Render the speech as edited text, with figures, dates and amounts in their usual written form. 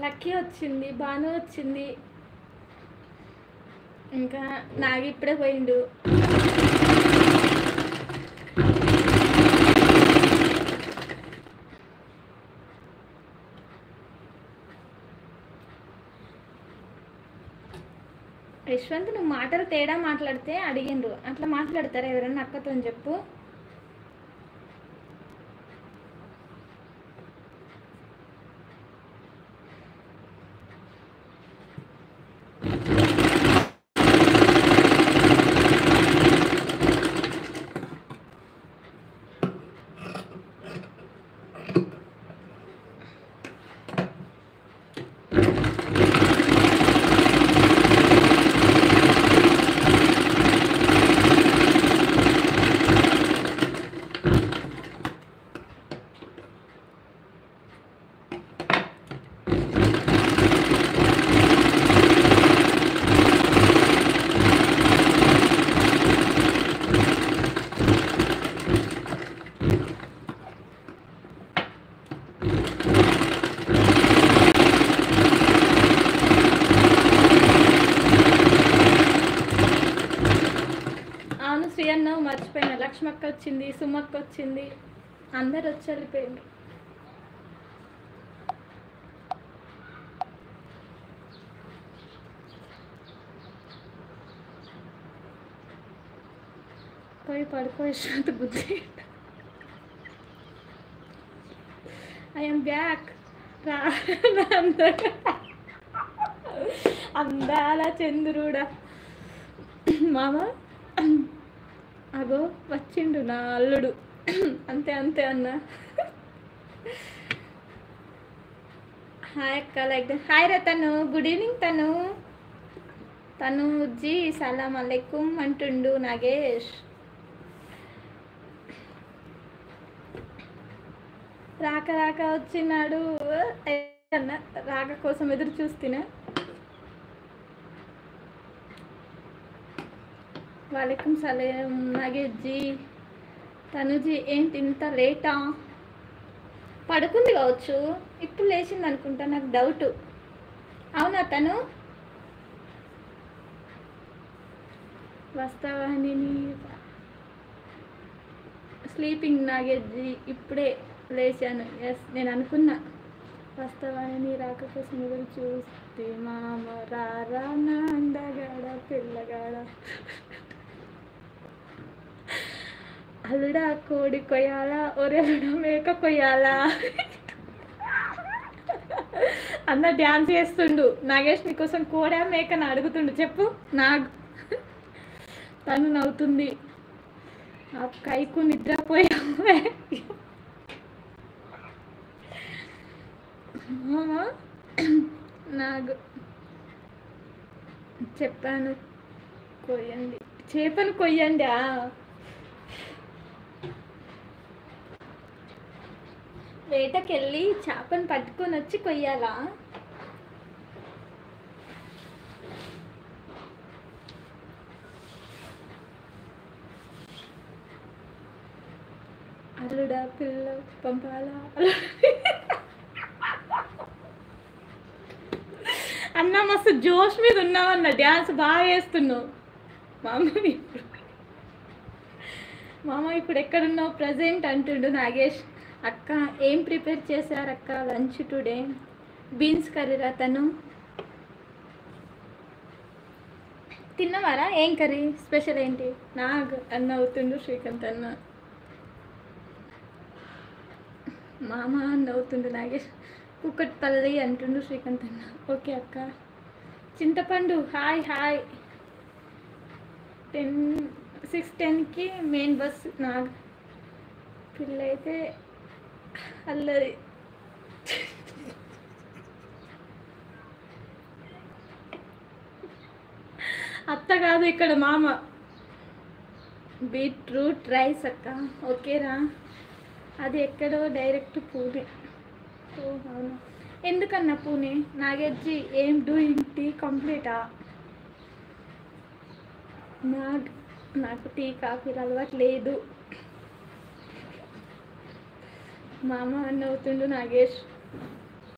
Lucky వచ్చింది, భాను వచ్చింది, ఇంకా నాగి ఇప్పుడే పోయిండు. యశ్వంత్ నువ్వు మాటలు తేడా మాట్లాడితే అడిగిండ్రు, అట్లా మాట్లాడతారా ఎవరన్నా అక్కతో చెప్పు. అవును శ్రీ అన్న మర్చిపోయిన, లక్ష్మక్క వచ్చింది, సుమక్క వచ్చింది, అందరు వచ్చి వెళ్ళిపోయింది. పోయి పడుకో యశ్వంత్ బుద్ధి. I'm back. అందాల చంద్రుడా మామ, అగో వచ్చిండు నా అల్లుడు. అంతే అంతే అన్న. హాయ్ అక్క, లైక్ హాయ్ రా తను. గుడ్ ఈవినింగ్ తను. తను జీ సలాం అలైకుం అంటుండు నాగేష్. రాక రాక వచ్చినాడు అన్న, రాక కోసం ఎదురు చూస్తున్నా. వాలేకుం సలాం నాగేష్ జీ. తనుజీ ఏంటి ఇంత లేటా? పడుకుంది కావచ్చు, ఇప్పుడు లేచింది అనుకుంటా, నాకు డౌట్. అవునా తను? వస్తావా నేను స్లీపింగ్ నాగేష్ జీ, ఇప్పుడే లేచాను. ఎస్ నేను అనుకున్నా వస్తావని, నీ రాక కోసం ఎదురు చూస్తే మామ రారా నా అందగాడ పిల్లగాడ. అల్లుడా కోడి కొయ్యాలా, ఒరేలుడా మేక కొయ్యాలా అన్న డ్యాన్స్ చేస్తుండు. నాగేష్ నీకోసం కోడా మేకని అడుగుతుండు, చెప్పు నాకు. తను నవ్వుతుంది. ఆ కైకు నిద్రపోయా నాకు చెప్పాను కొయ్యండి, చేపను కొయ్యండి. వేటకెళ్ళి చేపను పట్టుకొని వచ్చి కొయ్యాలా? అల్లుడా పిల్ల పంపాలా అన్న, మస్తు జోష్ మీద ఉన్నావన్న, డ్యాన్స్ బాగా వేస్తున్నావు. మామ ఇప్పుడు ఎక్కడున్నావు ప్రజెంట్ అంటుండు నాగేష్. అక్క ఏం ప్రిపేర్ చేశారు అక్క లంచ్ టుడే? బీన్స్ కర్రీరా తను. తిన్నవారా? ఏం కర్రీ స్పెషల్ ఏంటి? నాకు అన్న అవుతుండు శ్రీకాంత్ అన్న. మామ అన్న అవుతుండు నాగేష్. కుక్కట్పల్లి అంటుండు శ్రీకాంత్ అన్న. ఓకే అక్క. చింతపండు హాయ్ హాయ్. 6:10కి మెయిన్ బస్. నాకు పిల్ల అయితే అల్లరి. అత్త కాదు ఇక్కడ మామ. బీట్రూట్ రైస్ అక్క. ఓకేరా, అది ఎక్కడో డైరెక్ట్ పూణే. ఓ అవును, ఎందుకన్నా పూణే? నాగేజ్జీ ఏం డూయింగ్ టీ కంప్లీటా? నాకు టీ కాఫీలు అలవాటు లేదు. మామ అని అవుతుండు నాగేష్.